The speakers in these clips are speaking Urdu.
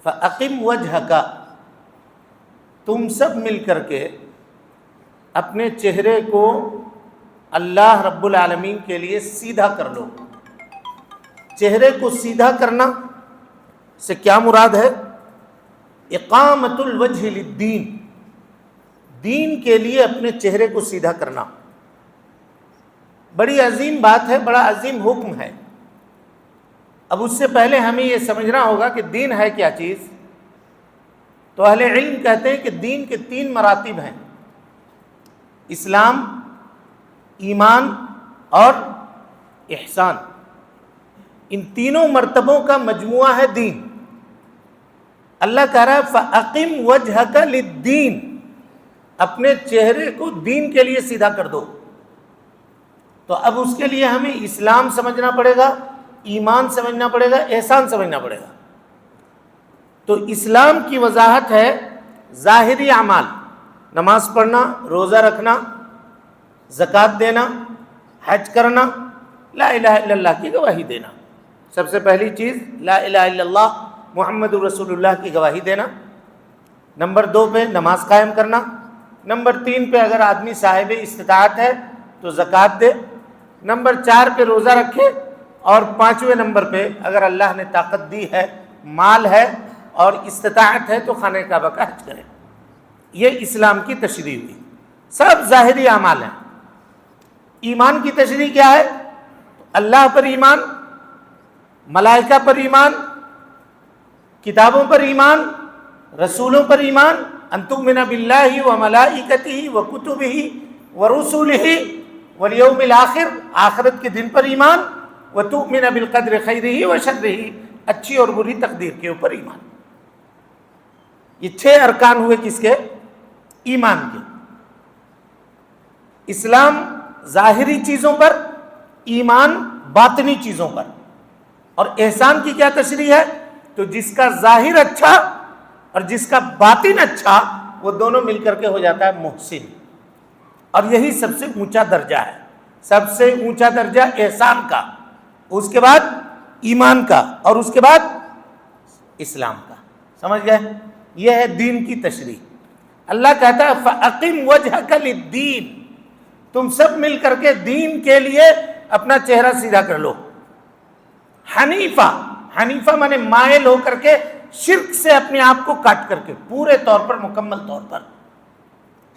فَأَقِمْ وَجْهَكَ، تم سب مل کر کے اپنے چہرے کو اللہ رب العالمین کے لیے سیدھا کر لو۔ چہرے کو سیدھا کرنا سے کیا مراد ہے؟ اقامت الوجہ للدین، دین کے لیے اپنے چہرے کو سیدھا کرنا بڑی عظیم بات ہے، بڑا عظیم حکم ہے۔ اب اس سے پہلے ہمیں یہ سمجھنا ہوگا کہ دین ہے کیا چیز۔ تو اہل علم کہتے ہیں کہ دین کے 3 مراتب ہیں: اسلام، ایمان اور احسان۔ ان تینوں مرتبوں کا مجموعہ ہے دین۔ اللہ کہہ رہا ہے فَأَقِمْ وَجْهَكَ لِلدِّينِ، اپنے چہرے کو دین کے لیے سیدھا کر دو۔ تو اب اس کے لیے ہمیں اسلام سمجھنا پڑے گا، ایمان سمجھنا پڑے گا، احسان سمجھنا پڑے گا۔ تو اسلام کی وضاحت ہے ظاہری اعمال، نماز پڑھنا، روزہ رکھنا، زکوٰۃ دینا، حج کرنا، لا الہ الا اللہ کی گواہی دینا۔ سب سے پہلی چیز لا الہ الا اللہ محمد رسول اللہ کی گواہی دینا۔ نمبر 2 پہ نماز قائم کرنا۔ نمبر 3 پہ اگر آدمی صاحب استطاعت ہے تو زکوٰۃ دے۔ نمبر 4 پہ روزہ رکھے، اور 5ویں نمبر پہ اگر اللہ نے طاقت دی ہے، مال ہے اور استطاعت ہے تو خانہ کعبہ کا حج کرے۔ یہ اسلام کی تشریح ہوئی، سب ظاہری اعمال ہیں۔ ایمان کی تشریح کیا ہے؟ اللہ پر ایمان، ملائکہ پر ایمان، کتابوں پر ایمان، رسولوں پر ایمان، ان تؤمن باللہ وملائکتہ وکتبہ ورسلہ والیوم الآخر، آخرت کے دن پر ایمان، وتؤمن بالقدر خیرہ وشرہ، اچھی اور بری تقدیر کے اوپر ایمان۔ یہ 6 ارکان ہوئے کس کے؟ ایمان کے۔ اسلام ظاہری چیزوں پر، ایمان باطنی چیزوں پر۔ اور احسان کی کیا تشریح ہے؟ تو جس کا ظاہر اچھا اور جس کا باطن اچھا، وہ دونوں مل کر کے ہو جاتا ہے محسن۔ اور یہی سب سے اونچا درجہ ہے، سب سے اونچا درجہ احسان کا، اس کے بعد ایمان کا، اور اس کے بعد اسلام کا۔ سمجھ گئے؟ یہ ہے دین کی تشریح۔ اللہ کہتا ہے فَأَقِمْ وَجْهَكَ لِلدِّينِ، تم سب مل کر کے دین کے لیے اپنا چہرہ سیدھا کر لو۔ حنیفہ، حنیفہ مانے مائل ہو کر کے، شرک سے اپنے آپ کو کاٹ کر کے، پورے طور پر، مکمل طور پر۔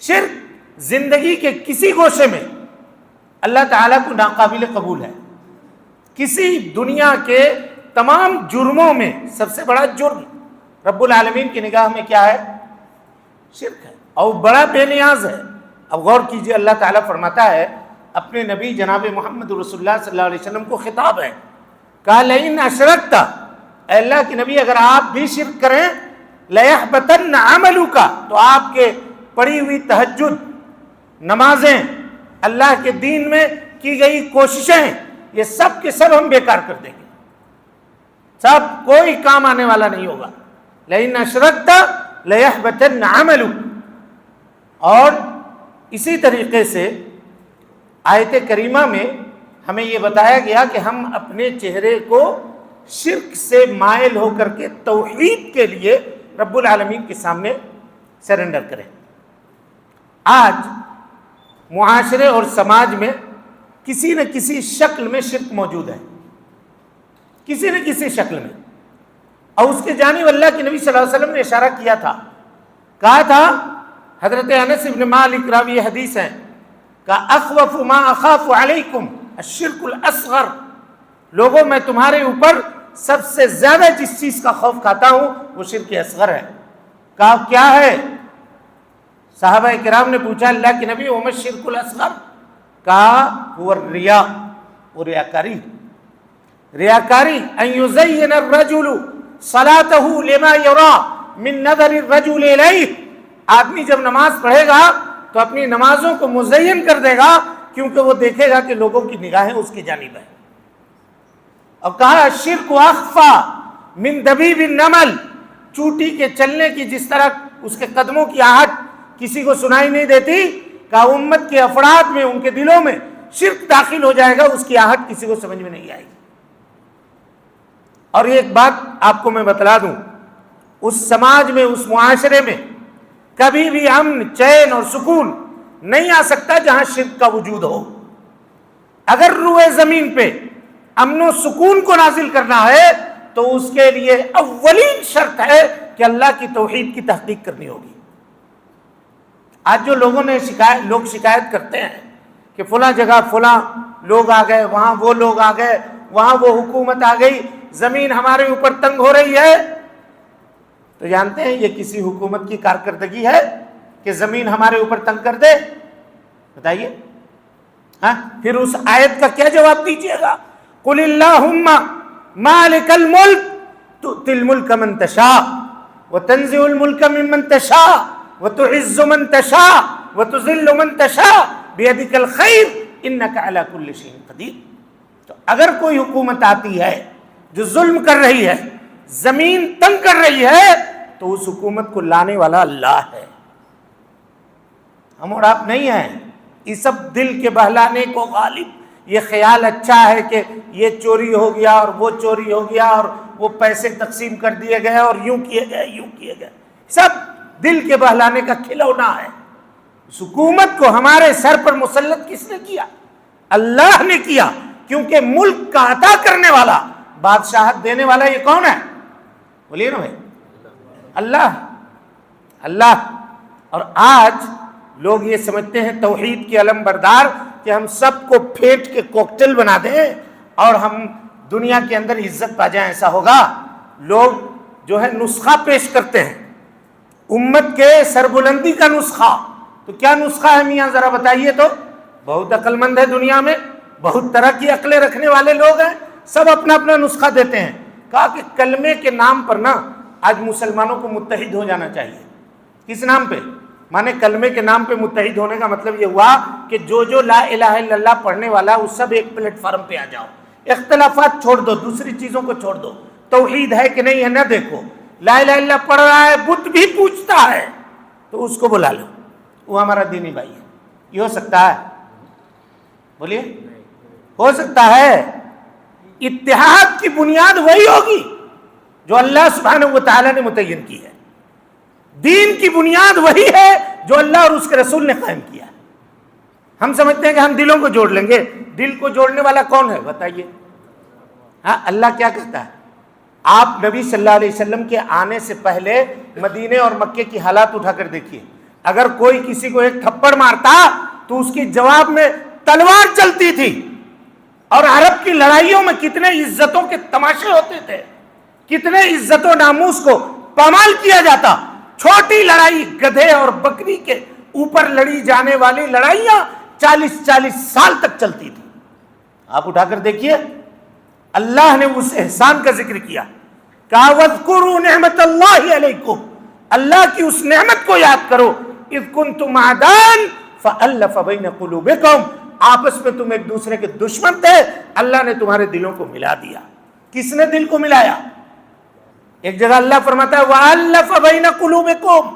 شرک زندگی کے کسی گوشے میں اللہ تعالیٰ کو ناقابل قبول ہے۔ کسی دنیا کے تمام جرموں میں سب سے بڑا جرم رب العالمین کی نگاہ میں کیا ہے؟ شرک ہے، اور بڑا بے نیاز ہے۔ اب غور کیجئے، اللہ تعالیٰ فرماتا ہے اپنے نبی جناب محمد رسول اللہ صلی اللہ علیہ وسلم کو خطاب ہے، کہا لئن اشرکت، اے اللہ کے نبی اگر آپ بھی شرک کریں، لیحبطن عملک، تو آپ کے پڑھی ہوئی تہجد، نمازیں، اللہ کے دین میں کی گئی کوششیں، یہ سب کے سب ہم بیکار کر دیں گے، سب کوئی کام آنے والا نہیں ہوگا۔ لئن اشرکت لیحبطن عملک۔ اور اسی طریقے سے آیت کریمہ میں ہمیں یہ بتایا گیا کہ ہم اپنے چہرے کو شرک سے مائل ہو کر کے توحید کے لیے رب العالمین کے سامنے سرنڈر کریں۔ آج معاشرے اور سماج میں کسی نہ کسی شکل میں شرک موجود ہے، کسی نہ کسی شکل میں، اور اس کے جانب اللہ کے نبی صلی اللہ علیہ وسلم نے اشارہ کیا تھا، کہا تھا، حضرت انس بن مالک راوی حدیث ہیں، کہ اخوف ما اخاف علیکم الشرک الاصغر، لوگوں میں تمہارے اوپر سب سے زیادہ جس چیز کا خوف کھاتا ہوں وہ شرک اصغر ہے۔ کہا کیا ہے؟ صحابہ کرام نے پوچھا اللہ کے نبی وما الشرک الاصغر؟ کہا هو الریا، وہ ریاکاری، ریاکاری، ان یزین الرجل صلاته لما یرا من نظر الرجل الیہ، آدمی جب نماز پڑھے گا تو اپنی نمازوں کو مزین کر دے گا کیونکہ وہ دیکھے گا کہ لوگوں کی نگاہیں اس کی جانب ہیں۔ اور کہا الشرک اخفا من دبیب النمل، چوٹی کے چلنے کی جس طرح اس کے قدموں کی آہٹ کسی کو سنائی نہیں دیتی، کہا امت کے افراد میں، ان کے دلوں میں شرک داخل ہو جائے گا، اس کی آہٹ کسی کو سمجھ میں نہیں آئے گی۔ اور یہ ایک بات آپ کو میں بتلا دوں، اس سماج میں، اس معاشرے میں کبھی بھی امن، چین اور سکون نہیں آ سکتا جہاں شرک کا وجود ہو۔ اگر روئے زمین پہ امن و سکون کو نازل کرنا ہے تو اس کے لیے اولین شرط ہے کہ اللہ کی توحید کی تحقیق کرنی ہوگی۔ آج جو لوگ شکایت کرتے ہیں کہ فلاں جگہ فلاں لوگ آ گئے، وہاں وہ لوگ آ گئے، وہاں وہ حکومت آ گئی، زمین ہمارے اوپر تنگ ہو رہی ہے، تو جانتے ہیں یہ کسی حکومت کی کارکردگی ہے کہ زمین ہمارے اوپر تنگ کر دے؟ بتائیے۔ ہاں، پھر اس آیت کا کیا جواب دیجیے گا؟ قل اللہم مالک الملک تؤتی الملک من تشاء وتنزع الملک ممن تشاء وتعز من تشاء وتذل من تشاء بیدک الخیر انک علی کل شیء قدیر۔ تو اگر کوئی حکومت آتی ہے جو ظلم کر رہی ہے، زمین تنگ کر رہی ہے، تو اس حکومت کو لانے والا اللہ ہے، ہم اور آپ نہیں ہیں۔ یہ سب دل کے بہلانے کو غالب، یہ خیال اچھا ہے کہ یہ چوری ہو گیا اور وہ چوری ہو گیا اور وہ پیسے تقسیم کر دیے گئے اور یوں کیے گئے یوں کیے گئے، سب دل کے بہلانے کا کھلونا ہے۔ اس حکومت کو ہمارے سر پر مسلط کس نے کیا؟ اللہ نے کیا، کیونکہ ملک کا عطا کرنے والا، بادشاہت دینے والا یہ کون ہے؟ بولیے نا بھائی، اللہ۔ اور آج لوگ یہ سمجھتے ہیں توحید کے علم بردار کہ ہم سب کو پھینٹ کے کوکٹیل بنا دیں اور ہم دنیا کے اندر عزت پا جائیں، ایسا ہوگا؟ لوگ جو ہے نسخہ پیش کرتے ہیں، امت کے سربلندی کا نسخہ۔ تو کیا نسخہ ہے میاں ذرا بتائیے تو؟ بہت عقل مند ہے دنیا میں، بہت طرح کی عقلیں رکھنے والے لوگ ہیں، سب اپنا اپنا نسخہ دیتے ہیں۔ کہا کہ کلمے کے نام پر نا آج مسلمانوں کو متحد ہو جانا چاہیے۔ کس نام پہ؟ مانے کلمے کے نام پہ متحد ہونے کا مطلب یہ ہوا کہ جو لا الہ الا اللہ پڑھنے والا وہ سب ایک پلیٹ فارم پہ آ جاؤ، اختلافات چھوڑ دو، دوسری چیزوں کو چھوڑ دو، توحید ہے کہ نہیں ہے نہ دیکھو، لا الہ الا اللہ پڑھ رہا ہے، بت بھی پوچھتا ہے تو اس کو بلا لو، وہ ہمارا دینی بھائی ہے۔ یہ ہو سکتا ہے؟ بولیے، ہو سکتا ہے؟ اتحاد کی بنیاد وہی ہوگی جو اللہ سبحانہ و تعالی نے متعین کی ہے، دین کی بنیاد وہی ہے جو اللہ اور اس کے رسول نے قائم کیا ہے۔ ہم سمجھتے ہیں کہ ہم دلوں کو جوڑ لیں گے، دل کو جوڑنے والا کون ہے بتائیے؟ ہاں، اللہ کیا کہتا ہے؟ آپ نبی صلی اللہ علیہ وسلم کے آنے سے پہلے مدینے اور مکے کی حالات اٹھا کر دیکھیے، اگر کوئی کسی کو ایک تھپڑ مارتا تو اس کی جواب میں تلوار چلتی تھی، اور عرب کی لڑائیوں میں کتنے عزتوں کے تماشے ہوتے تھے، کتنے عزت و ناموس کو پامال کیا جاتا۔ چھوٹی لڑائی گدھے اور بکری کے اوپر لڑی جانے والی لڑائیاں 40 سال تک چلتی تھی۔ آپ اٹھا کر دیکھیے، اللہ نے اس احسان کا ذکر کیا، کہا وَاذْكُرُوا نِعْمَةَ اللَّهِ عَلَيْكُمْ، اللہ کی اس نعمت کو یاد کرو، اِذْ كُنْتُمْ أَعْدَاءً فَأَلَّفَ بَيْنَ قُلُوبِكُمْ، آپس میں تم ایک دوسرے کے دشمن تھے، اللہ نے تمہارے دلوں کو ملا دیا۔ کس نے دل کو ملایا؟ ایک جگہ اللہ فرماتا ہے وَأَلَّفَ بَيْنَ قُلُوبِكُمْ،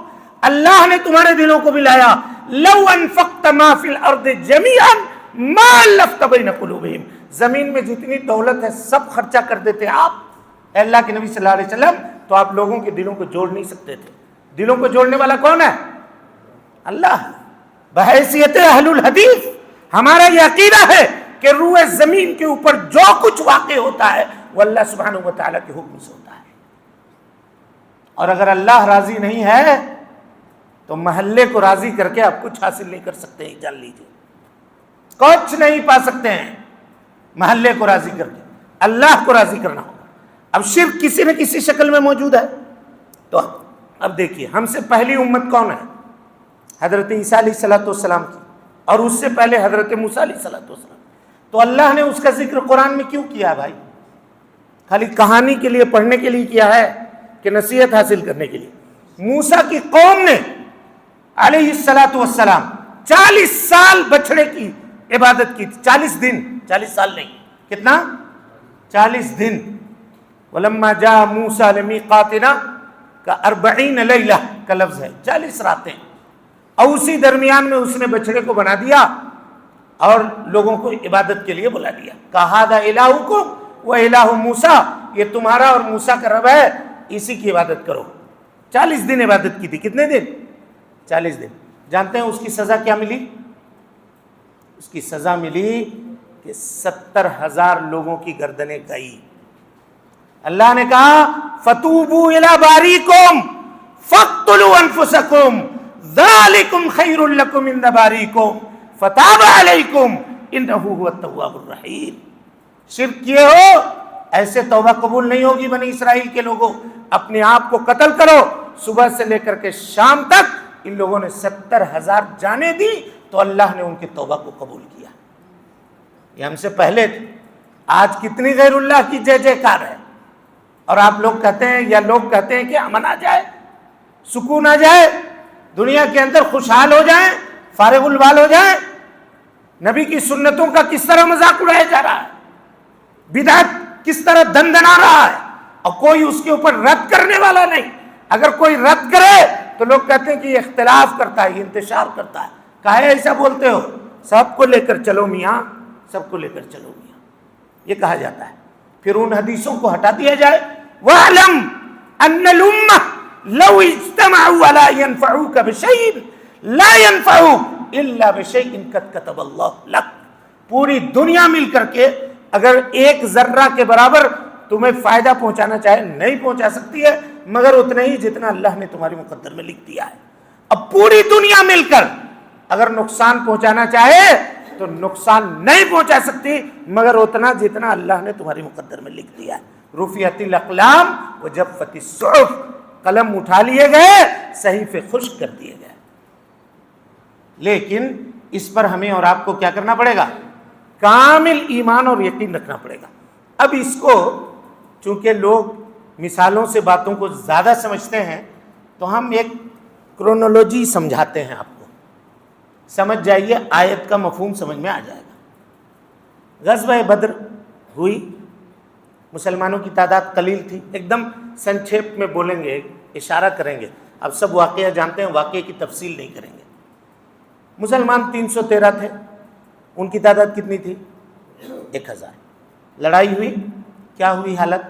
اللہ نے تمہارے دلوں کو ملایا۔ لَوْ أَنفَقْتَ مَا فِي الْأَرْضِ جَمِيعًا مَا أَلَّفْتَ بَيْنَ قُلُوبِهِمْ، زمین میں جتنی دولت ہے سب خرچہ کر دیتے آپ، اے اللہ کے نبی صلی اللہ علیہ وسلم، تو آپ لوگوں کے دلوں کو جوڑ نہیں سکتے تھے۔ دلوں کو جوڑنے والا کون ہے؟ اللہ۔ بحیثیت اہل الحدیث ہمارا یہ عقیدہ ہے کہ روئے زمین کے اوپر جو کچھ واقع ہوتا ہے وہ اللہ سبحانہ و تعالیٰ کے حکم سے ہوتا ہے، اور اگر اللہ راضی نہیں ہے تو محلے کو راضی کر کے آپ کچھ حاصل نہیں کر سکتے ہیں، جان لیجیے، کچھ نہیں پا سکتے ہیں محلے کو راضی کر کے، اللہ کو راضی کرنا ہوگا۔ اب شرک کسی نہ کسی شکل میں موجود ہے، تو اب دیکھیے ہم سے پہلی امت کون ہے؟ حضرت عیسیٰ علیہ السلام کی، اور اس سے پہلے حضرت موسیٰ علیہ السلام۔ تو اللہ نے اس کا ذکر قرآن میں کیوں کیا بھائی؟ خالی کہانی کے لیے، پڑھنے کے لیے کیا ہے کہ نصیحت حاصل کرنے کے لیے؟ موسیٰ کی قوم نے علیہ السلام 40 سال بچڑے کی عبادت کی تھی، 40 دن، 40 سال نہیں، کتنا؟ 40 دن۔ وَلَمَّا جَاءَ مُوسَىٰ لِمِيقَاتِنَا کا 40 لیلہ کا لفظ ہے، 40 راتیں، اور اسی درمیان میں اس نے بچڑے کو بنا دیا اور لوگوں کو عبادت کے لیے بلا دیا، کہا هَذَا إِلَٰهُكُمْ وَإِلَٰهُ مُوسَىٰ، یہ تمہارا اور موسیٰ کا رب ہے، اسی کی عبادت کرو۔ 40 دن عبادت کی تھی. کتنے دن؟ 40 دن. جانتے ہیں اس کی سزا کیا ملی؟ اس کی سزا ملی کہ 70,000 لوگوں کی گردنیں گئی. اللہ نے کہا فتوبوا الی باریکم فاقتلوا انفسکم ذالکم خیر لکم عند باریکم فتاب علیکم انہ هو التواب الرحیم. شرک کیے ہو ایسے توبہ قبول نہیں ہوگی. بنی اسرائیل کے لوگوں اپنے آپ کو قتل کرو. صبح سے لے کر کے شام تک ان لوگوں نے 70,000 جانیں دی تو اللہ نے ان کی توبہ کو قبول کیا. یہ ہم سے پہلے تھے. آج کتنی غیر اللہ کی جے جے کار ہے. اور آپ لوگ کہتے ہیں یا لوگ کہتے ہیں کہ امن آ جائے, سکون آ جائے, دنیا کے اندر خوشحال ہو جائیں, فارغ البال ہو جائیں. نبی کی سنتوں کا کس طرح مذاق اڑایا جا رہا ہے, بدعت کس طرح دندنا رہا ہے, اور کوئی اس کے اوپر رد کرنے والا نہیں. اگر کوئی رد کرے تو لوگ کہتے ہیں کہ یہ اختلاف کرتا ہے, یہ انتشار کرتا ہے. کہے ایسا بولتے ہو؟ سب کو لے کر چلو میاں, سب کو لے کر چلو میاں, یہ کہا جاتا ہے. پھر ان حدیثوں کو ہٹا دیا جائے. وَاعْلَمْ أَنَّ الْأُمَّةَ لَوْ اجْتَمَعُوا عَلَىٰ يَنْفَعُوكَ بِشَيْءٍ لَا يَنْفَعُوكَ إِلَّا بِشَيْءٍ قَدْ كَتَبَ اللَّهُ لَكَ. پوری دنیا مل کر کے اگر ایک ذرہ کے برابر تمہیں فائدہ پہنچانا چاہے نہیں پہنچا سکتی ہے مگر اتنا ہی جتنا اللہ نے تمہاری مقدر میں لکھ دیا ہے. اب پوری دنیا مل کر اگر نقصان پہنچانا چاہے تو نقصان نہیں پہنچا سکتی مگر اتنا جتنا اللہ نے تمہاری مقدر میں لکھ دیا ہے. رفعت الاقلام وجفت الصحف, قلم اٹھا لیے گئے, صحیفے خشک کر دیے گئے. لیکن اس پر ہمیں اور آپ کو کیا کرنا پڑے گا؟ کامل ایمان اور یقین رکھنا پڑے گا. اب اس کو چونکہ لوگ مثالوں سے باتوں کو زیادہ سمجھتے ہیں تو ہم ایک کرونالوجی سمجھاتے ہیں. آپ کو سمجھ جائیے, آیت کا مفہوم سمجھ میں آ جائے گا. غزوہ بدر ہوئی, مسلمانوں کی تعداد قلیل تھی. ایک دم سنکھیپ میں بولیں گے, اشارہ کریں گے. اب سب واقعہ جانتے ہیں, واقعے کی تفصیل نہیں کریں گے. مسلمان 313 تھے, ان کی تعداد کتنی تھی؟ 1000. لڑائی ہوئی, کیا ہوئی حالت؟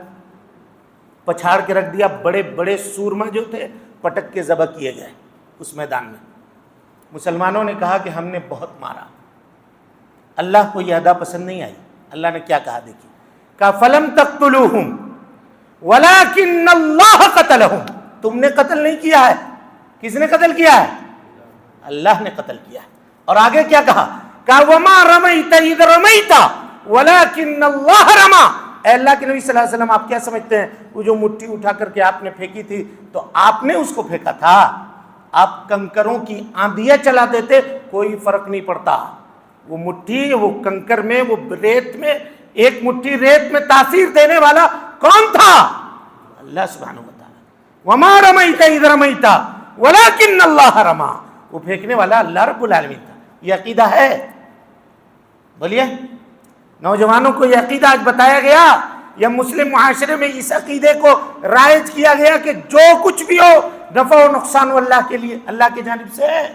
پچھاڑ کے رکھ دیا. بڑے بڑے سورما جو تھے پٹک کے ذبح کیے گئے اس میدان میں. مسلمانوں نے کہا کہ ہم نے بہت مارا. اللہ کو یہ ادا پسند نہیں آئی. اللہ نے کیا کہا دیکھیے, کہا فَلَمْ تَقْتُلُوهُمْ وَلَكِنَّ اللَّهَ قَتَلَهُمْ. تم نے قتل نہیں کیا ہے. کس نے قتل کیا ہے؟ اللہ نے قتل کیا ہے. اور آگے کیا کہا؟ وَمَا رَمَيْتَ إِذْ رَمَيْتَ وَلَكِنَّ اللَّهَ رَمَى. اے اللہ کے نبی صلی اللہ علیہ وسلم, آپ کیا سمجھتے ہیں وہ جو مٹھی اٹھا کر کے آپ نے پھینکی تھی تو آپ نے اس کو پھینکا تھا. آپ کنکروں کی آندھیاں چلا دیتے, کوئی فرق نہیں پڑتا. وہ مٹھی, وہ کنکر میں, وہ ریت میں, ایک مٹھی ریت میں تاثیر دینے والا کون تھا؟ اللہ سبحانہ و تعالی. وَمَا رَمَيْتَ إِذْ رَمَيْتَ وَلَكِنَّ اللَّهَ رَمَى. وہ پھینکنے والا اللہ رب العالمین تھا. یہ عقیدہ ہے. بولیے, نوجوانوں کو یہ عقیدہ آج بتایا گیا یا مسلم معاشرے میں اس عقیدے کو رائج کیا گیا کہ جو کچھ بھی ہو نفع و نقصان وہ اللہ کے لیے, اللہ کی جانب سے ہے.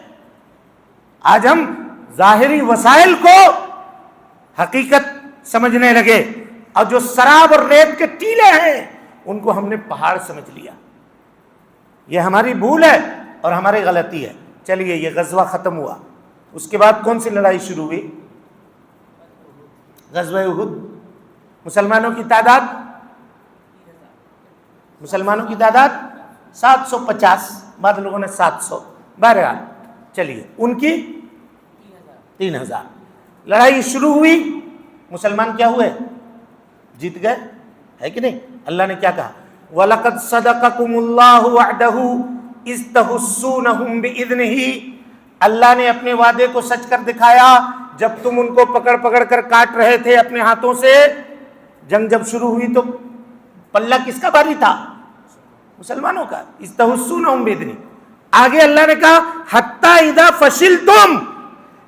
آج ہم ظاہری وسائل کو حقیقت سمجھنے لگے اور جو سراب اور ریت کے ٹیلے ہیں ان کو ہم نے پہاڑ سمجھ لیا. یہ ہماری بھول ہے اور ہماری غلطی ہے. چلیے, یہ غزوہ ختم ہوا. اس کے بعد کون سی لڑائی شروع ہوئی؟ غزوہ احد. مسلمانوں کی تعداد 750, بعض لوگوں نے 700. بہرحال چلیے, ان کی 3000. لڑائی شروع ہوئی, مسلمان کیا ہوئے؟ جیت گئے, ہے کہ نہیں؟ اللہ نے کیا کہا؟ وَلَقَدْ صَدَقَكُمُ اللَّهُ وَعْدَهُ إِذْ تَحُسُّونَهُمْ بِإِذْنِهِ. اللہ نے اپنے وعدے کو سچ کر دکھایا جب تم ان کو پکڑ پکڑ کر کاٹ رہے تھے اپنے ہاتھوں سے. جنگ جب شروع ہوئی تو پلہ کس کا بھاری تھا؟ مسلمانوں کا. إِذْ تَحُسُّونَهُمْ بِإِذْنِهِ. آگے اللہ نے کہا حَتَّى إِذَا فَشِلْتُمْ.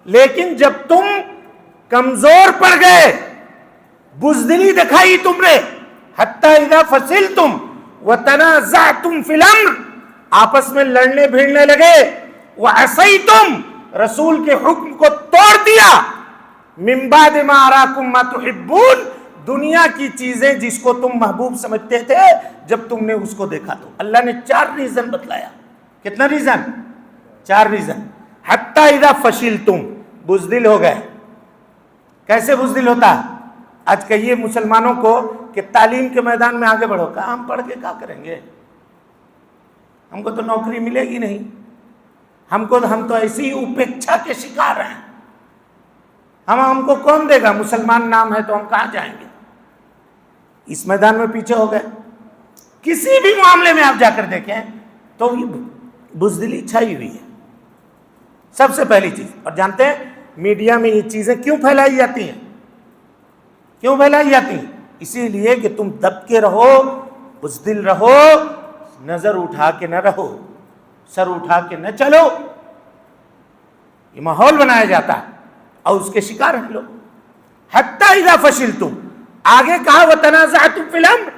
لیکن جب تم کمزور پڑ گئے, بزدلی دکھائی تم نے, حَتَّى إِذَا فَشِلْتُمْ وَتَنَازَعْتُمْ فِي الْأَمْرِ, آپس میں لڑنے بھیڑنے لگے, وَعَصَيْتُمْ, رسول کے حکم کو توڑ دیا, مِن بَعْدِ مَا أَرَاكُمْ مَا تُحِبُّونَ, دنیا کی چیزیں جس کو تم محبوب سمجھتے تھے جب تم نے اس کو دیکھا تو اللہ نے 4 ریزن بتلایا. کتنا ریزن؟ 4 ریزن. حتی اذا فشلتم، بزدل ہو گئے. کیسے بزدل ہوتا ہے؟ آج کہیے مسلمانوں کو کہ تعلیم کے میدان میں آگے بڑھو. کہا ہم پڑھ کے کیا کریں گے؟ ہم کو تو نوکری ملے گی نہیں. ہم تو ایسی اپیکشا کے شکار ہیں. ہم کو کون دے گا؟ مسلمان نام ہے تو ہم کہاں جائیں گے؟ اس میدان میں پیچھے ہو گئے. کسی بھی معاملے میں آپ جا کر دیکھیں تو بزدلی چھائی ہوئی ہے. سب سے پہلی چیز. اور جانتے ہیں میڈیا میں یہ چیزیں کیوں پھیلائی جاتی ہیں؟ کیوں پھیلائی جاتی ہیں؟ اسی لیے کہ تم دب کے رہو، بزدل رہو، نظر اٹھا کے نہ رہو، سر اٹھا کے نہ چلو. یہ ماحول بنایا جاتا ہے اور اس کے شکار ہیں لوگ. حتی اذا فشلتم، آگے کہا وتنازعتم فی الامر،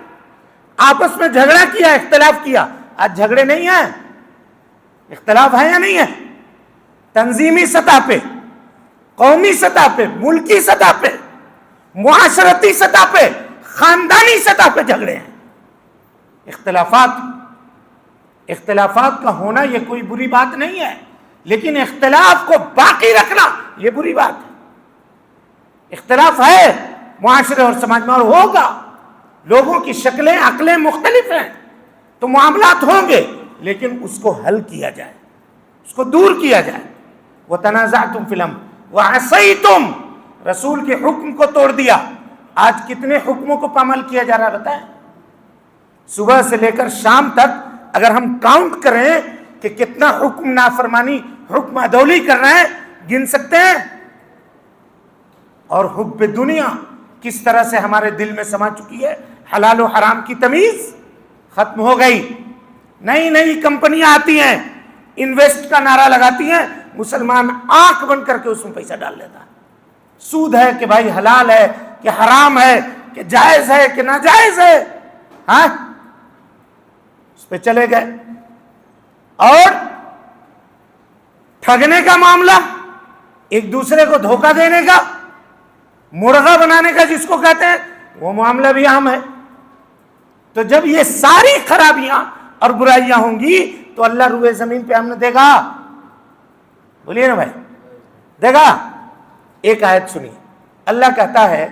آپس میں جھگڑا کیا، اختلاف کیا. آج جھگڑے نہیں ہیں، اختلاف ہے یا نہیں ہے؟ تنظیمی سطح پہ، قومی سطح پہ، ملکی سطح پہ، معاشرتی سطح پہ، خاندانی سطح پہ جھگڑے ہیں. اختلافات کا ہونا یہ کوئی بری بات نہیں ہے، لیکن اختلاف کو باقی رکھنا یہ بری بات ہے. اختلاف ہے معاشرے اور سماج میں، اور ہوگا. لوگوں کی شکلیں عقلیں مختلف ہیں تو معاملات ہوں گے، لیکن اس کو حل کیا جائے، اس کو دور کیا جائے. وَتَنَازَعْتُمْ فِي الْأَمْرِ وَعَصَيْتُمْ، رسول کے حکم کو توڑ دیا. آج کتنے حکموں کو پامال کیا جا رہا بتائیں؟ صبح سے لے کر شام تک اگر ہم کاؤنٹ کریں کہ کتنا حکم نافرمانی، حکم عدولی کر رہے ہیں، گن سکتے ہیں؟ اور حب دنیا کس طرح سے ہمارے دل میں سما چکی ہے. حلال و حرام کی تمیز ختم ہو گئی. نئی نئی کمپنیاں آتی ہیں، انویسٹ کا نعرہ لگاتی ہیں، مسلمان آنکھ بند کر کے اس میں پیسہ ڈال لیتا ہے. سود ہے کہ بھائی حلال ہے کہ حرام ہے، کہ جائز ہے کہ ناجائز ہے، ہاں اس پہ چلے گئے. اور ٹھگنے کا معاملہ، ایک دوسرے کو دھوکہ دینے کا، مرغا بنانے کا جس کو کہتے ہیں، وہ معاملہ بھی عام ہے. تو جب یہ ساری خرابیاں اور برائیاں ہوں گی تو اللہ روئے زمین پہ ہم نے دے گا؟ بولیے نا بھائی، دے گا؟ ایک آیت سنیے. اللہ کہتا ہے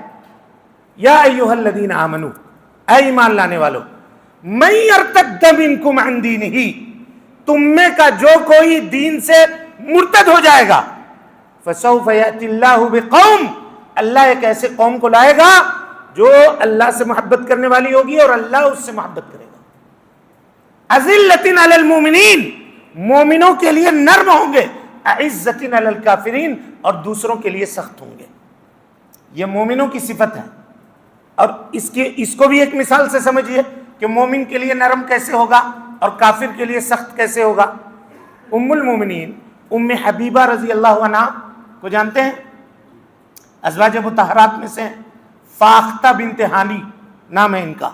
یا ایھا الذین آمنو، اے ایمان لانے والو، من یرتد منکم عن دینہ، تم میں کا جو کوئی دین سے مرتد ہو جائے گا، فسوف یأتی اللہ بقوم، اللہ ایک ایسے قوم کو لائے گا جو اللہ سے محبت کرنے والی ہوگی اور اللہ اس سے محبت کرے گا. اذلۃ علی المؤمنین، مومنوں کے لیے نرم ہوں گے، اعزۃ علی الکافرین، اور دوسروں کے لیے سخت ہوں گے. یہ مومنوں کی صفت ہے. اور اس کو بھی ایک مثال سے سمجھیے کہ مومن کے لیے نرم کیسے ہوگا اور کافر کے لیے سخت کیسے ہوگا. ام المومنین ام حبیبہ رضی اللہ عنہا کو جانتے ہیں؟ ازواج مطہرات میں سے فاختہ بنت ہانی نام ہے ان کا.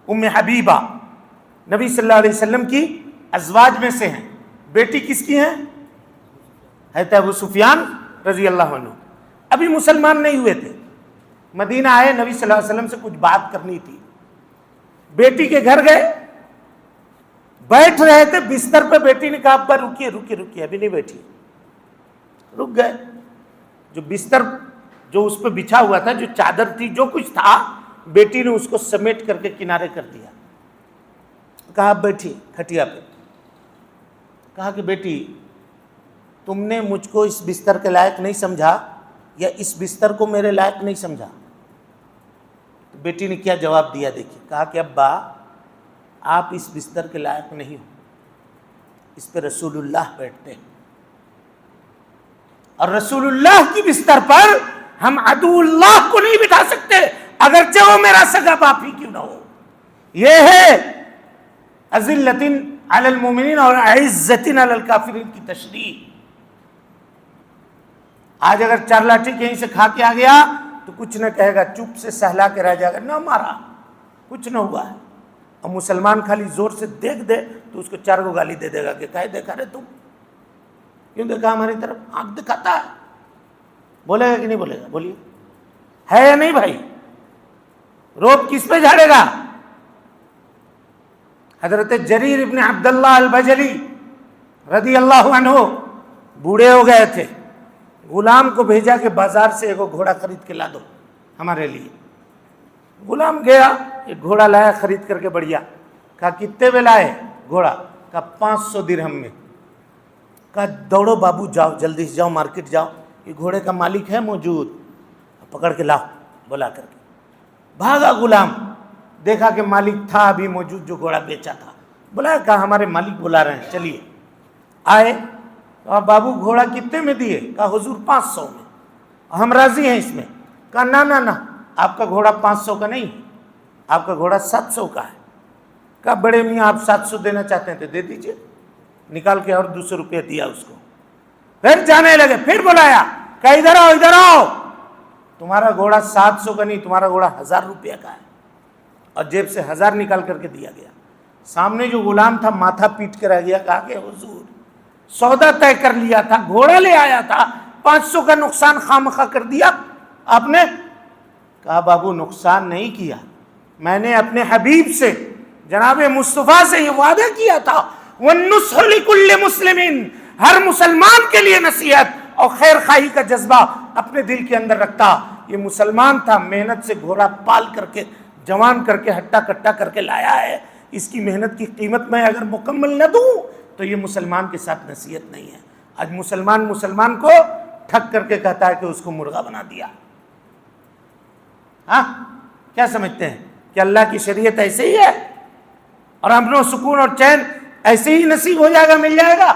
ام حبیبہ نبی صلی اللہ علیہ وسلم کی ازواج میں سے ہیں. بیٹی کس کی ہیں؟ حضرت ابو سفیان رضی اللہ عنہ. ابھی مسلمان نہیں ہوئے تھے، مدینہ آئے، نبی صلی اللہ علیہ وسلم سے کچھ بات کرنی تھی. بیٹی کے گھر گئے، بیٹھ رہے تھے بستر پہ، بیٹی نے کہا ابا رکیے رکیے رکیے، ابھی نہیں بیٹھی. رک گئے. جو بستر جو اس پہ بچھا ہوا تھا، جو چادر تھی، جو کچھ تھا، بیٹی نے اس کو سمیٹ کر کے کنارے کر دیا. کہا بیٹھی کھٹیا پہ. کہا کہ بیٹی تم نے مجھ کو اس بستر کے لائق نہیں سمجھا یا اس بستر کو میرے لائق نہیں سمجھا؟ تو بیٹی نے کیا جواب دیا دیکھیے. کہا کہ ابا آپ اس بستر کے لائق نہیں ہو، اس پہ رسول اللہ بیٹھتے ہیں، اور رسول اللہ کی بستر پر ہم عدو اللہ کو نہیں بٹھا سکتے، اگرچہ وہ میرا سگا باپ ہی کیوں نہ ہو. یہ ہے اذلۃ علی المؤمنین اور اعزۃ علی الکافرین کی تشریح. آج اگر 4 لاٹھی کہیں سے کھا کے آ گیا تو کچھ نہ کہے گا، چپ سے سہلا کے رہ جائے گا، نہ مارا، کچھ نہ ہوا ہے. اور مسلمان خالی زور سے دیکھ دے تو اس کو 4 کو گالی دے دے گا کہ کہے دیکھا رہے تم، کیوں دیکھا ہماری طرف، آنکھ دکھاتا ہے. بولے گا کہ نہیں بولے گا؟ بولیے، ہے یا نہیں بھائی؟ روب کس پہ جھاڑے گا؟ حضرت جریر ابن عبداللہ البجلی رضی اللہ عنہ بوڑھے ہو گئے تھے، غلام کو بھیجا کہ بازار سے ایک گھوڑا خرید کے لا دو ہمارے لیے۔ غلام گیا، ایک گھوڑا لایا خرید کر کے، بڑھیا۔ کہا کتنے میں لائے گھوڑا؟ کہا 500 درہم میں۔ کہا دوڑو بابو، جاؤ جلدی سے جاؤ، مارکیٹ جاؤ، یہ گھوڑے کا مالک ہے موجود، پکڑ کے لاؤ، بلا کر کے۔ بھاگا غلام، دیکھا کہ مالک تھا ابھی موجود جو گھوڑا بیچا تھا، بلایا، کہا ہمارے مالک بلا رہے ہیں، چلیے۔ آئے، کہا بابو گھوڑا کتنے میں دیے؟ کہا حضور 500 میں، ہم راضی ہیں اس میں۔ کہا نہ نہ نہ، آپ کا گھوڑا 500 کا نہیں، آپ کا گھوڑا 700 کا ہے۔ کہا بڑے میاں آپ 700 دینا چاہتے ہیں تو دے دیجئے۔ نکال کے اور 200 روپے دیا اس کو۔ پھر جانے لگے، پھر بلایا، کہا ادھر آؤ ادھر آؤ، تمہارا گھوڑا 700 کا نہیں، تمہارا گھوڑا 1000 روپے کا ہے۔ اور جیب سے 1000 نکال کر کے دیا گیا۔ سامنے جو غلام تھا ماتھا پیٹ کے رہ گیا، کہا کہ حضور سودا طے کر لیا تھا، گھوڑا لے آیا تھا، 500 کا نقصان خامخواہ کر دیا آپ نے۔ کہا بابو نقصان نہیں کیا، میں نے اپنے حبیب سے، جناب مصطفیٰ سے یہ وعدہ کیا تھا، وَالنُّصْحُ لِكُلِّ مُسْلِمٍ، ہر مسلمان کے لیے نصیحت اور خیر خواہی کا جذبہ اپنے دل کے اندر رکھتا۔ یہ مسلمان تھا، محنت سے گھوڑا پال کر کے، جوان کر کے، ہٹا کٹا کر کے لایا ہے، اس کی محنت کی قیمت میں اگر مکمل نہ دوں تو یہ مسلمان کے ساتھ نصیحت نہیں ہے۔ آج مسلمان کو ٹھگ کر کے کہتا ہے کہ اس کو مرغا بنا دیا۔ ہاں، کیا سمجھتے ہیں کہ اللہ کی شریعت ایسے ہی ہے اور امن و سکون اور چین ایسے ہی نصیب ہو جائے گا، مل جائے گا؟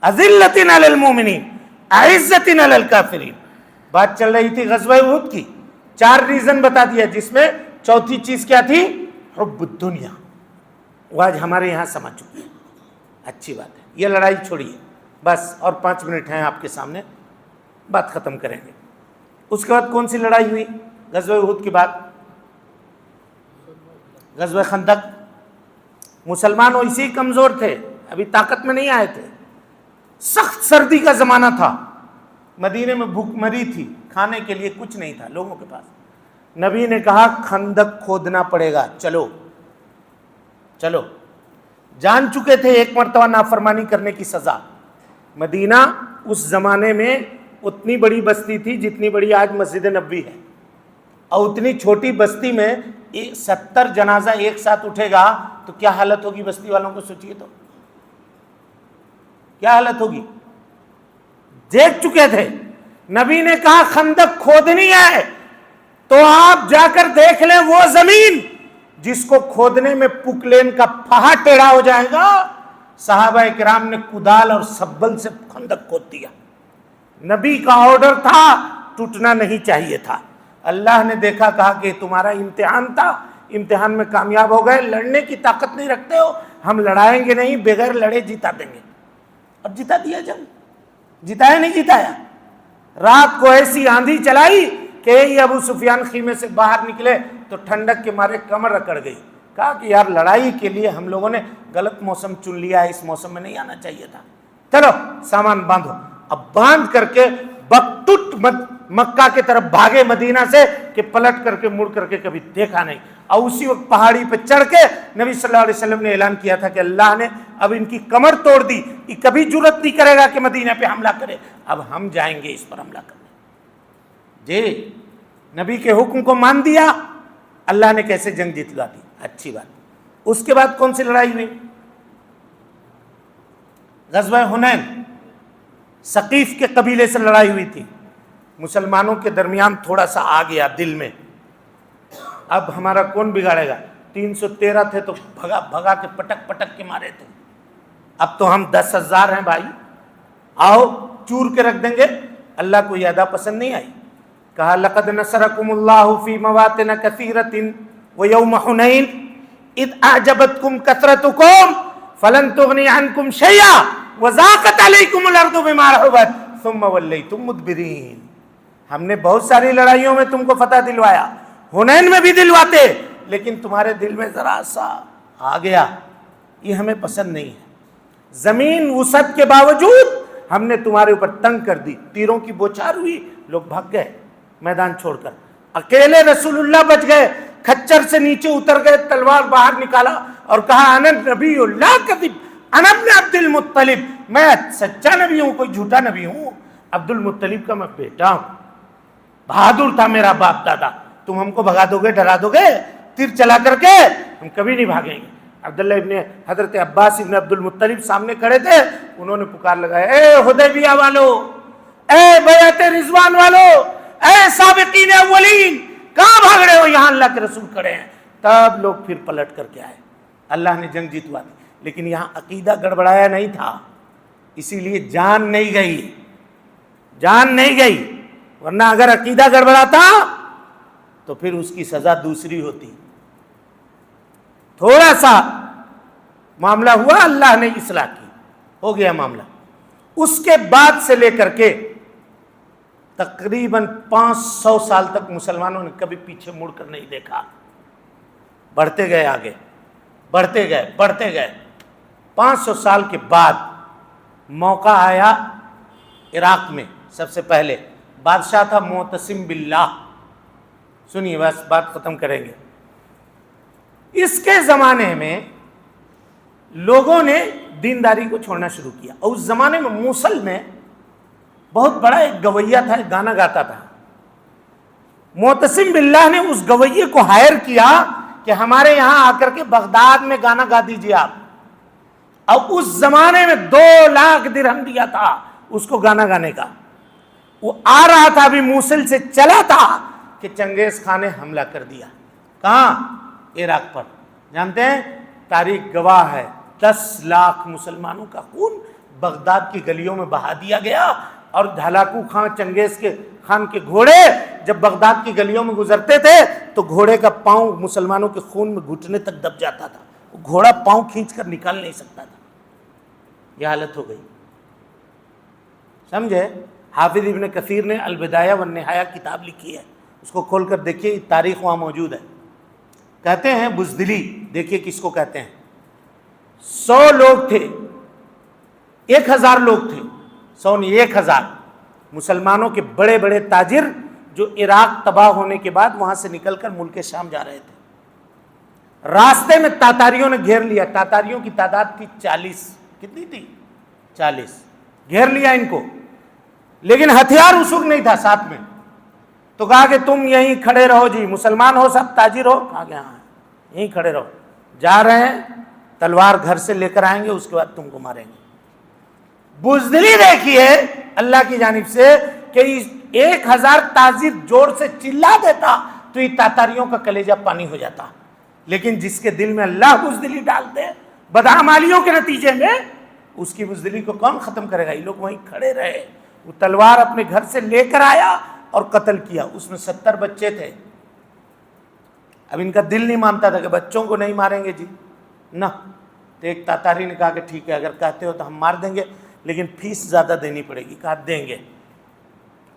اذلۃ علی المؤمنین اعزۃ علی الکافرین۔ بات چل رہی تھی غزوہ احد کی، 4 ریزن بتا دیا، جس میں چوتھی چیز کیا تھی؟ حب الدنیا۔ وہ آج ہمارے یہاں سمجھ چکی ہے، اچھی بات ہے۔ یہ لڑائی چھوڑیے، بس اور 5 منٹ ہیں آپ کے سامنے، بات ختم کریں گے۔ اس کے بعد کون سی لڑائی ہوئی غزوہ احد کے بعد؟ غزوہ خندق۔ مسلمان ویسے ہی کمزور تھے، ابھی طاقت میں نہیں آئے تھے، سخت سردی کا زمانہ تھا، مدینے میں بھوک مری تھی، کھانے کے لیے کچھ نہیں تھا لوگوں کے پاس۔ نبی نے کہا خندق کھودنا پڑے گا، چلو چلو۔ جان چکے تھے ایک مرتبہ نافرمانی کرنے کی سزا۔ مدینہ اس زمانے میں اتنی بڑی بستی تھی جتنی بڑی آج مسجد نبوی ہے، اور اتنی چھوٹی بستی میں 70 جنازہ ایک ساتھ اٹھے گا تو کیا حالت ہوگی بستی والوں کو؟ سوچئے تو کیا حالت ہوگی۔ دیکھ چکے تھے، نبی نے کہا خندق کھودنی ہے تو آپ جا کر دیکھ لیں وہ زمین جس کو کھودنے میں پکلین کا پہا ٹیڑھا ہو جائے گا۔ صحابہ کرام نے کدال اور سبل سے خندق کھود دیا، نبی کا آرڈر تھا، ٹوٹنا نہیں چاہیے تھا۔ اللہ نے دیکھا، کہا کہ تمہارا امتحان تھا، امتحان میں کامیاب ہو گئے، لڑنے کی طاقت نہیں رکھتے ہو، ہم لڑائیں گے نہیں، بغیر لڑے جتا دیں گے۔ اور جتا دیا جنگ، جتایا نہیں جتایا۔ رات کو ایسی آندھی چلائی کہ یہ ابو سفیان خیمے سے باہر نکلے تو ٹھنڈک کے مارے کمر رکڑ گئی۔ کہا کہ یار لڑائی کے لیے ہم لوگوں نے غلط موسم چن لیا ہے، اس موسم میں نہیں آنا چاہیے تھا، چلو سامان باندھو۔ اب باندھ کر کے بکتٹ مکہ کے طرف بھاگے مدینہ سے کہ پلٹ کر کے مڑ کر کے کبھی دیکھا نہیں۔ اور اسی وقت پہاڑی پہ چڑھ کے نبی صلی اللہ علیہ وسلم نے اعلان کیا تھا کہ اللہ نے اب ان کی کمر توڑ دی، یہ کبھی جرأت نہیں کرے گا کہ مدینہ پہ حملہ کرے، اب ہم جائیں گے اس پر حملہ کرنے۔ جی نبی کے حکم کو مان دیا، اللہ نے کیسے جنگ جتلا دی، اچھی بات۔ اس کے بعد کون سی لڑائی ہوئی؟ غزوہ حنین، ثقیف کے قبیلے سے لڑائی ہوئی تھی۔ مسلمانوں کے درمیان تھوڑا سا آ گیا دل میں، اب ہمارا کون بگاڑے گا؟ 313 تھے تو بھگا بھگا کے پٹک پٹک کے مارے تھے، اب تو ہم 10,000 ہیں بھائی، آؤ چور کے رکھ دیں گے۔ اللہ کو یہ ادا پسند نہیں آئی، کہا لقد نصرکم اللہ فی مواطن کثیرۃ ویوم حنین اذ اعجبتکم کثرتکم فلن تغنی عنکم شیئا وضاقت علیکم الارض بما رحبت ثم ولیتم مدبرین۔ ہم نے بہت ساری لڑائیوں میں تم کو فتح دلوایا، حنین میں بھی دلواتے، لیکن تمہارے دل میں ذرا سا آ گیا، یہ ہمیں پسند نہیں ہے۔ زمین وسعت کے باوجود ہم نے تمہارے اوپر تنگ کر دی، تیروں کی بوچھار ہوئی، لوگ بھاگ گئے میدان چھوڑ کر، اکیلے رسول اللہ بچ گئے۔ کھچر سے نیچے اتر گئے، تلوار باہر نکالا اور کہا انا نبی لا کذب انا ابن عبد المطلب، میں سچا نبی ہوں، کوئی جھوٹا نبی ہوں، عبد المطلب کا میں بیٹا ہوں، بہادر تھا میرا باپ دادا، تم ہم کو بھگا دو گے، ڈرا دو گے تیر چلا کر کے، ہم کبھی نہیں بھاگیں گے۔ عبداللہ ابن حضرت عباس ابن عبد المطلب سامنے کھڑے تھے، انہوں نے پکار لگایا، اے حدیبیہ والو، اے بیعت رضوان والو، اے سابقین اولین، کہاں بھاگ رہے ہو، یہاں اللہ کے رسول کھڑے ہیں۔ تب لوگ پھر پلٹ کر کے آئے، اللہ نے جنگ جیتوا دی، لیکن یہاں عقیدہ گڑبڑایا نہیں تھا، اسی لیے جان نہیں گئی، جان نہیں گئی، ورنہ اگر عقیدہ گڑبڑاتا تو پھر اس کی سزا دوسری ہوتی۔ تھوڑا سا معاملہ ہوا، اللہ نے اصلاح کی، ہو گیا معاملہ۔ اس کے بعد سے لے کر کے تقریباً 500 سال تک مسلمانوں نے کبھی پیچھے مڑ کر نہیں دیکھا، بڑھتے گئے آگے، بڑھتے گئے، بڑھتے گئے۔ 500 سال کے بعد موقع آیا عراق میں، سب سے پہلے بادشاہ تھا معتصم باللہ، سنیے بس بات ختم کریں گے۔ اس کے زمانے میں لوگوں نے دینداری کو چھوڑنا شروع کیا، اور اس زمانے میں موصل میں بہت بڑا ایک گویہ تھا، ایک گانا گاتا تھا، معتصم باللہ نے اس گویے کو ہائر کیا کہ ہمارے یہاں آ کر کے بغداد میں گانا گا دیجیے آپ، اور اس زمانے میں 2 لاکھ درہم دیا تھا اس کو گانا گانے کا۔ وہ آ رہا تھا، ابھی موصل سے چلا تھا کہ چنگیز خان نے حملہ کر دیا، کہاں؟ عراق پر۔ جانتے ہیں تاریخ گواہ ہے، 10 لاکھ مسلمانوں کا خون بغداد کی گلیوں میں بہا دیا گیا، اور ہلاکو خان چنگیز کے خان کے گھوڑے جب بغداد کی گلیوں میں گزرتے تھے تو گھوڑے کا پاؤں مسلمانوں کے خون میں گھٹنے تک دب جاتا تھا، وہ گھوڑا پاؤں کھینچ کر نکال نہیں سکتا تھا، یہ حالت ہو گئی، سمجھے؟ حافظ ابن کثیر نے البدایہ والنہایہ کتاب لکھی ہے، اس کو کھول کر دیکھیے، تاریخ وہاں موجود ہے۔ کہتے ہیں بزدلی، دیکھیے کس کو کہتے ہیں، 100 لوگ تھے، 1000 لوگ تھے، 100 نہیں 1000 مسلمانوں کے بڑے بڑے تاجر جو عراق تباہ ہونے کے بعد وہاں سے نکل کر ملک شام جا رہے تھے۔ راستے میں تاتاریوں نے گھیر لیا، تاتاریوں کی تعداد تھی 40، کتنی تھی؟ 40، گھیر لیا ان کو، لیکن ہتھیار اس وقت نہیں تھا ساتھ میں، تو کہا کہ تم یہیں کھڑے رہو جی، مسلمان ہو سب، تاجر ہو، کہا کہ ہاں یہیں کھڑے رہو، جا رہے ہیں، تلوار گھر سے لے کر آئیں گے، اس کے بعد تم کو ماریں گے۔ بزدلی دیکھیے اللہ کی جانب سے کہ 1000 تاجر جوڑ سے چلا دیتا تو یہ تاتاریوں کا کلیجہ پانی ہو جاتا، لیکن جس کے دل میں اللہ بزدلی ڈال دے بدعمالیوں کے نتیجے میں، اس کی بزدلی کو کون ختم کرے گا؟ یہ لوگ وہیں کھڑے رہے، وہ تلوار اپنے گھر سے لے کر آیا اور قتل کیا، اس میں 70 بچے تھے۔ اب ان کا دل نہیں مانتا تھا کہ بچوں کو نہیں ماریں گے جی، نہ، تو ایک تاتاری نے کہا کہ ٹھیک ہے، اگر کہتے ہو تو ہم مار دیں گے، لیکن فیس زیادہ دینی پڑے گی، کہا دیں گے۔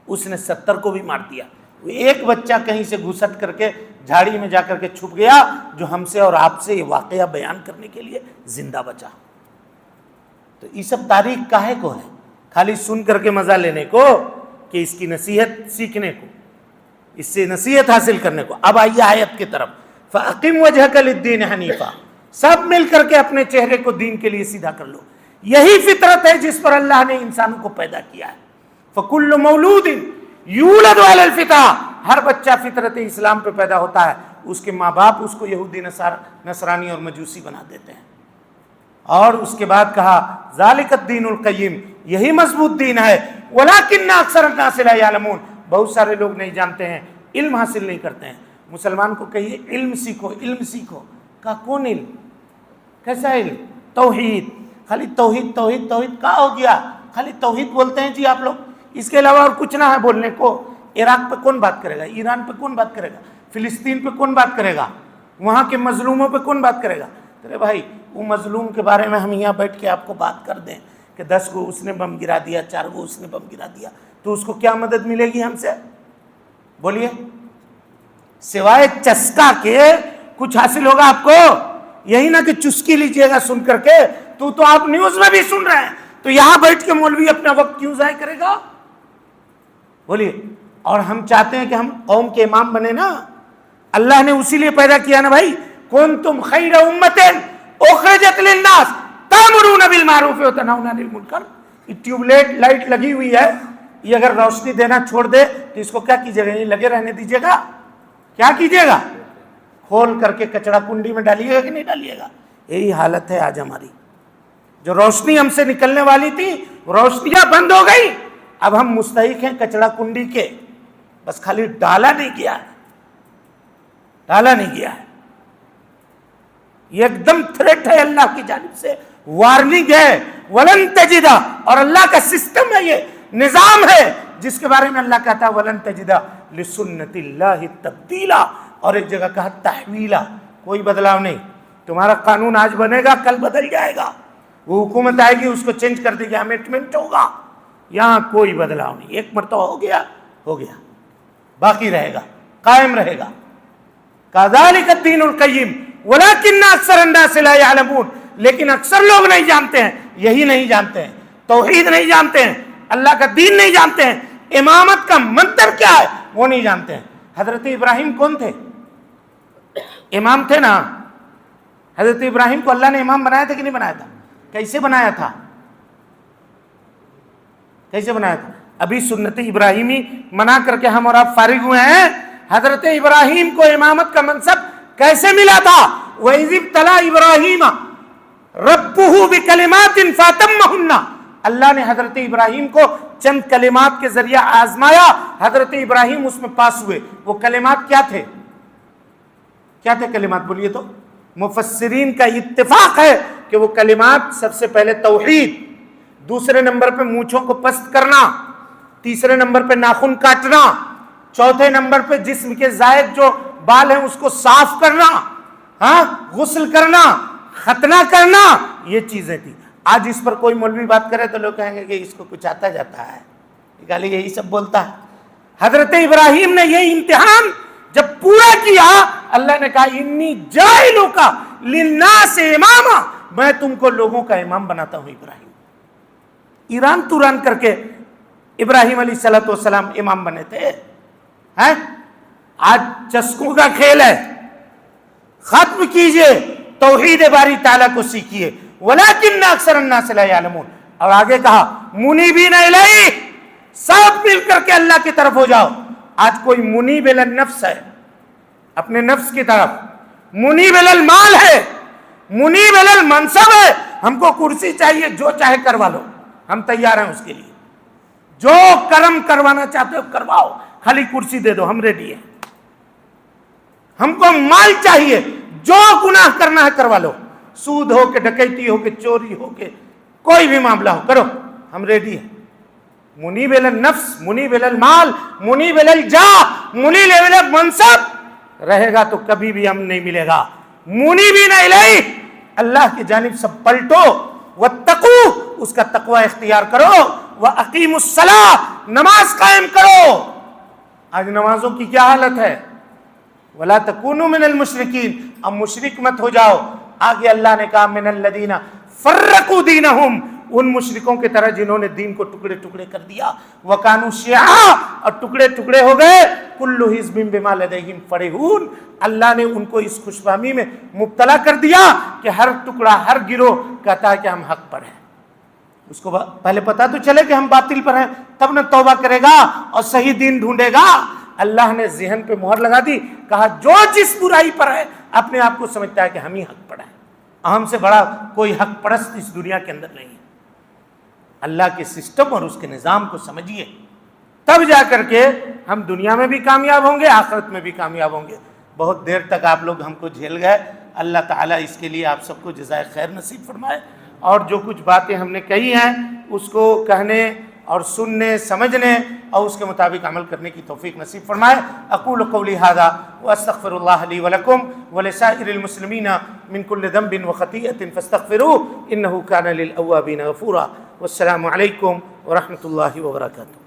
اس نے 70 کو بھی مار دیا، وہ ایک بچہ کہیں سے گھسٹ کر کے جھاڑی میں جا کر کے چھپ گیا، جو ہم سے اور آپ سے یہ واقعہ بیان کرنے کے لیے زندہ بچا۔ تو یہ سب تاریخ کاہے کو ہے؟ خالی سن کر کے مزہ لینے کو، کہ اس کی نصیحت سیکھنے کو، اس سے نصیحت حاصل کرنے کو۔ اب آئیے آیت کی طرف، فَأَقِمْ وَجْهَكَ لِلدِّينِ حَنِيفًا، سب مل کر کے اپنے چہرے کو دین کے لیے سیدھا کر لو، یہی فطرت ہے جس پر اللہ نے انسانوں کو پیدا کیا ہے۔ فَكُلُّ مَوْلُودٍ يُولَدُ عَلَى الْفِطْرَةِ، ہر بچہ فطرت اسلام پہ پیدا ہوتا ہے، اس کے ماں باپ اس کو یہودی نصرانی اور مجوسی بنا دیتے ہیں۔ اور اس کے بعد کہا ذَلِكَ الدِّينُ الْقَيِّمُ، یہی مضبوط دین ہے، وَلَكِنَّ أَكْثَرَ النَّاسِ لَا يَعْلَمُونَ، بہت سارے لوگ نہیں جانتے ہیں، علم حاصل نہیں کرتے ہیں۔ مسلمان کو کہیے علم سیکھو، علم سیکھو، کہا کون علم؟ کیسا علم؟ توحید، خالی توحید توحید توحید، کہا ہو گیا؟ خالی توحید بولتے ہیں جی آپ لوگ، اس کے علاوہ اور کچھ نہ ہے بولنے کو۔ عراق پہ کون بات کرے گا؟ ایران پہ کون بات کرے گا؟ فلسطین پہ کون بات کرے گا؟ وہاں کے مظلوموں پہ کون بات کرے گا؟ ارے بھائی، وہ مظلوم کے بارے میں ہم یہاں بیٹھ کے آپ کو بات کر دیں کہ 10 کو اس نے بم گرا دیا، 4 کو اس نے بم گرا دیا، تو اس کو کیا مدد ملے گی ہم سے؟ بولیے، سوائے چسکا کے کچھ حاصل ہوگا آپ کو؟ یہی نہ کہ چسکی لیجئے گا سن کر کے، تو آپ نیوز میں بھی سن رہے ہیں، تو یہاں بیٹھ کے مولوی اپنا وقت کیوں ضائع کرے گا؟ بولیے۔ اور ہم چاہتے ہیں کہ ہم قوم کے امام بنے نا، اللہ نے اسی لیے پیدا کیا نا بھائی، کنتم خیر امت اخرجت للناس تأمرون بالمعروف وتنہون عن المنکر. یہ ٹیوب لائٹ لگی ہوئی ہے، یہ اگر روشنی دینا چھوڑ دے تو اس کو کیا کیجیے گا؟ یہ لگے رہنے دیجیے گا؟ کیا کیجیے گا؟ کھول کر کے کچڑا کنڈی میں ڈالیے گا کہ نہیں ڈالیے گا؟ یہی حالت ہے آج ہماری. جو روشنی ہم سے نکلنے والی تھی روشنیاں بند ہو گئی، اب ہم مستحق ہیں کچڑا کنڈی کے، بس خالی ڈالا نہیں گیا ہے، ڈالا نہیں گیا ہے. یہ ایک دم تھریٹ ہے اللہ کی جانب سے، وارننگ ہے. ولن تجدہ، اور اللہ کا سسٹم ہے، یہ نظام ہے جس کے بارے میں اللہ کہتا ہے ولن تجدہ لسنت اللہ تبدیلا، اور ایک جگہ کہا تحویلا، کوئی بدلاؤ نہیں. تمہارا قانون آج بنے گا کل بدل جائے گا، وہ حکومت آئے گی اس کو چینج کر دے گی، امینڈمنٹ ہوگا، یہاں کوئی بدلاؤ نہیں. ایک مرتبہ ہو گیا ہو گیا، باقی رہے گا، قائم رہے گا. کذالک الدین القیم ولکن اکثر الناس لا یعلمون، لیکن اکثر لوگ نہیں جانتے ہیں، یہی نہیں جانتے ہیں، توحید نہیں جانتے ہیں، اللہ کا دین نہیں جانتے ہیں، امامت کا منتر کیا ہے وہ نہیں جانتے ہیں. حضرت ابراہیم کون تھے؟ امام تھے نا. حضرت ابراہیم کو اللہ نے امام بنایا تھا کہ نہیں بنایا تھا؟ کیسے بنایا تھا؟ کیسے بنایا تھا؟ ابھی سنت ابراہیمی منا کر کے ہم اور آپ فارغ ہوئے ہیں. حضرت ابراہیم کو امامت کا منصب کیسے ملا تھا؟ وَإِذِ ابْتَلَىٰ إِبْرَاهِيمَ رَبُّهُ بِكَلِمَاتٍ فَأَتَمَّهُنَّ، اللہ نے حضرت ابراہیم کو چند کلمات کے ذریعہ آزمایا، حضرت ابراہیم اس میں پاس ہوئے. وہ کلمات کیا تھے؟ کیا تھے کلمات؟ بولیے تو. مفسرین کا اتفاق ہے کہ وہ کلمات سب سے پہلے توحید، دوسرے نمبر پہ مونچھوں کو پست کرنا، تیسرے نمبر پہ ناخن کاٹنا، چوتھے نمبر پہ جسم کے زائد جو بال ہیں اس کو صاف کرنا، غسل کرنا، ختنہ کرنا، یہ چیزیں تھی. آج اس پر کوئی مولوی بات کرے تو لوگ کہیں گے کہ اس کو کچھ آتا جاتا ہے، نکالی یہی سب بولتا ہے. حضرت ابراہیم نے یہ امتحان جب پورا کیا، اللہ نے کہا انی جاعلک للناس اماما، میں تم کو لوگوں کا امام بناتا ہوں. ابراہیم ایران توران کر کے ابراہیم علیہ السلام امام بنے تھے. آج چسکوں کا کھیل ہے. ختم کیجئے، توحید باری تعالیٰ کو سیکھیے. ولیکن اکثر الناس لا یعلمون. اور آگے کہا منیبین الیہ، سب مل کر کے اللہ کی طرف ہو جاؤ. آج کوئی منیب الی النفس ہے، اپنے نفس کی طرف، منیب الی المال ہے، منیب الی المنصب ہے. ہم کو کرسی چاہیے، جو چاہے کروا لو، ہم تیار ہیں اس کے لیے. جو کرم کروانا چاہتے ہو کرواؤ، خالی کرسی دے دو، ہم ریڈی ہیں. ہم کو مال چاہیے، جو گناہ کرنا ہے کروا لو، سود ہو کے ڈکیتی ہو کے چوری ہو کے کوئی بھی معاملہ ہو کرو، ہم ریڈی ہیں. منیب الی النفس، منیب الی المال، منیب الی الجاہ، منیب الی المنصب رہے گا تو کبھی بھی ہم نہیں ملے گا. منیبین الیہ، اللہ کی جانب سے پلٹو. واتقو، اس کا تقوی اختیار کرو. واقیموا الصلاۃ، نماز قائم کرو. آج نمازوں کی کیا حالت ہے؟ ولا تکونوا من المشرکین، اب مشرک مت ہو جاؤ. آگے اللہ نے کہا من الذین فرقوا دینہم، ان مشرکوں کی طرح جنہوں نے دین کو ٹکڑے ٹکڑے کر دیا. وکانوا شیعا، اور ٹکڑے ٹکڑے ہو گئے. کل حزب بما لدیہم فرحون، اللہ نے ان کو اس خوش فہمی میں مبتلا کر دیا کہ ہر ٹکڑا، ہر گروہ کہتا ہے کہ ہم حق پر ہیں. اس کو پہلے پتا تو چلے کہ ہم باطل پر ہیں، تب نہ توبہ کرے گا اور صحیح دین ڈھونڈے گا. اللہ نے ذہن پہ مہر لگا دی، کہا جو جس برائی پر ہے اپنے آپ کو سمجھتا ہے کہ ہم ہی حق پر ہیں. ہم سے بڑا کوئی حق پرست اس دنیا کے اندر نہیں ہے. اللہ کے سسٹم اور اس کے نظام کو سمجھیے، تب جا کر کے ہم دنیا میں بھی کامیاب ہوں گے، آخرت میں بھی کامیاب ہوں گے. بہت دیر تک آپ لوگ ہم کو جھیل گئے. اللہ تعالیٰ اس کے لیے آپ سب کو جزائے خیر نصیب فرمائے. اور جو کچھ باتیں ہم نے کہی ہیں اس کو کہنے اور سننے، سمجھنے اور اس کے مطابق عمل کرنے کی توفیق نصیب فرمائے. اقول قولی ھذا واستغفر اللہ لی ولکم ولسائر المسلمین من کل ذنب وخطیئۃ فاستغفروہ انہ کان للأوابین غفورا. والسلام علیکم ورحمۃ اللہ وبرکاتہ.